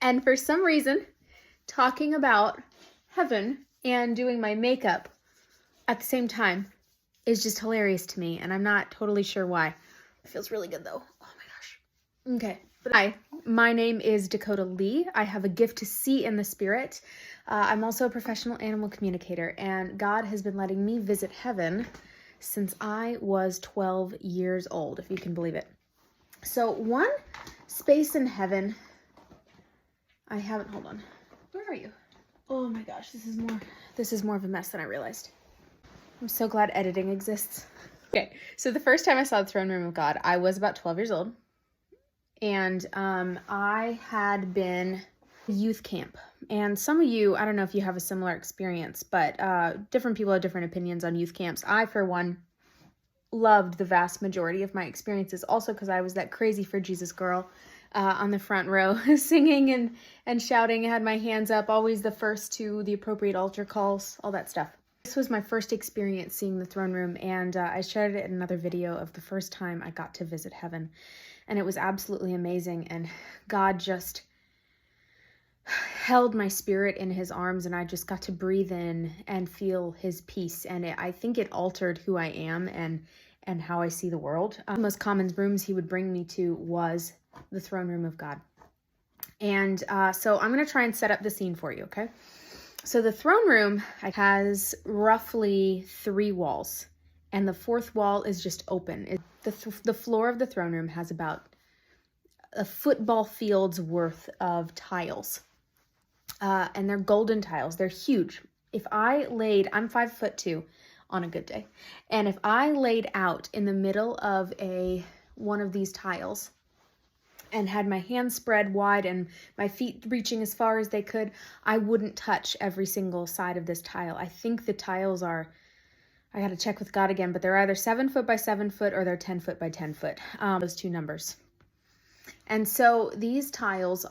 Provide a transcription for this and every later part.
And for some reason, talking about heaven and doing my makeup at the same time is just hilarious to me, and I'm not totally sure why. It feels really good though. Oh my gosh. Okay. Hi, my name is Dakota Lee. I have a gift to see in the spirit. I'm also a professional animal communicator, and God has been letting me visit heaven since I was 12 years old, if you can believe it. So one space in heaven, hold on. Where are you? Oh my gosh, this is more of a mess than I realized. I'm so glad editing exists. Okay, so the first time I saw the throne room of God, I was about 12 years old. And I had been youth camp. And some of you, I don't know if you have a similar experience, but different people have different opinions on youth camps. I, for one, loved the vast majority of my experiences, also because I was that crazy for Jesus girl on the front row, singing and shouting. I had my hands up, always the first to the appropriate altar calls, all that stuff. This was my first experience seeing the throne room, and I shared it in another video of the first time I got to visit heaven. And it was absolutely amazing, and God just held my spirit in his arms, and I just got to breathe in and feel his peace. And I think it altered who I am and how I see the world. The most common rooms he would bring me to was the throne room of God. And so I'm going to try and set up the scene for you, okay? So the throne room has roughly 3 walls, and the 4th wall is just open. The floor of the throne room has about a football field's worth of tiles. And they're golden tiles. They're huge. I'm 5'2" on a good day. And if I laid out in the middle of one of these tiles and had my hands spread wide and my feet reaching as far as they could, I wouldn't touch every single side of this tile. I think the tiles are, I got to check with God again, but they're either 7 foot by 7 foot or they're 10 foot by 10 foot. Those 2 numbers. And so these tiles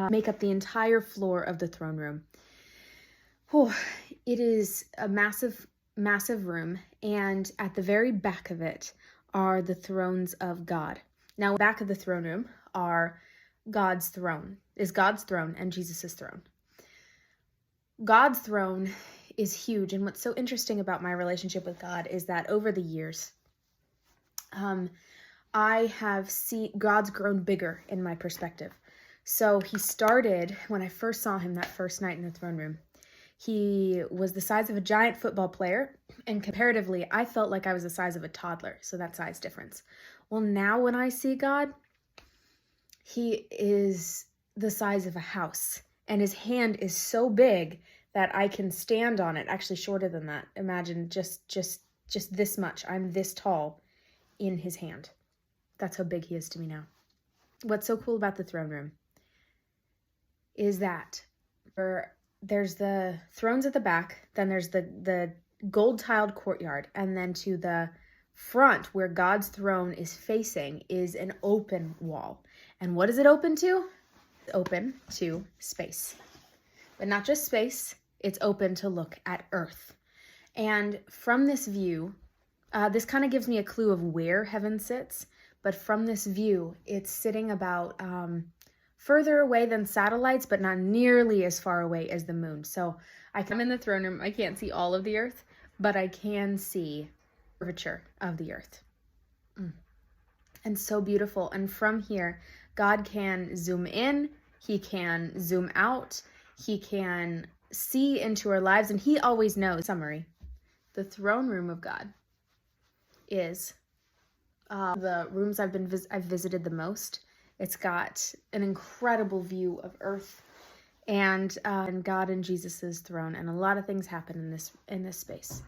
make up the entire floor of the throne room. It is a massive, massive room, and at the very back of it are the thrones of God. Now, back of the throne room are God's throne and Jesus' throne. God's throne is huge, and what's so interesting about my relationship with God is that over the years, I have seen God's grown bigger in my perspective. So he started, when I first saw him that first night in the throne room, he was the size of a giant football player, and comparatively, I felt like I was the size of a toddler, so that size difference. Well, now when I see God, he is the size of a house, and his hand is so big that I can stand on it, actually shorter than that. Imagine just this much. I'm this tall in his hand. That's how big he is to me now. What's so cool about the throne room is that there's the thrones at the back, then there's the gold-tiled courtyard, and then to the front where God's throne is facing is an open wall. And what is it open to? It's open to space. But not just space, it's open to look at earth. And from this view, this kind of gives me a clue of where heaven sits. But from this view, it's sitting about further away than satellites, but not nearly as far away as the moon. So I'm in the throne room. I can't see all of the earth, but I can see the curvature of the earth. And so beautiful. And from here, God can zoom in. He can zoom out. He can see into our lives. And he always knows. Summary. The throne room of God is the rooms I've visited the most. It's got an incredible view of earth and God and Jesus's throne, and a lot of things happen in this space.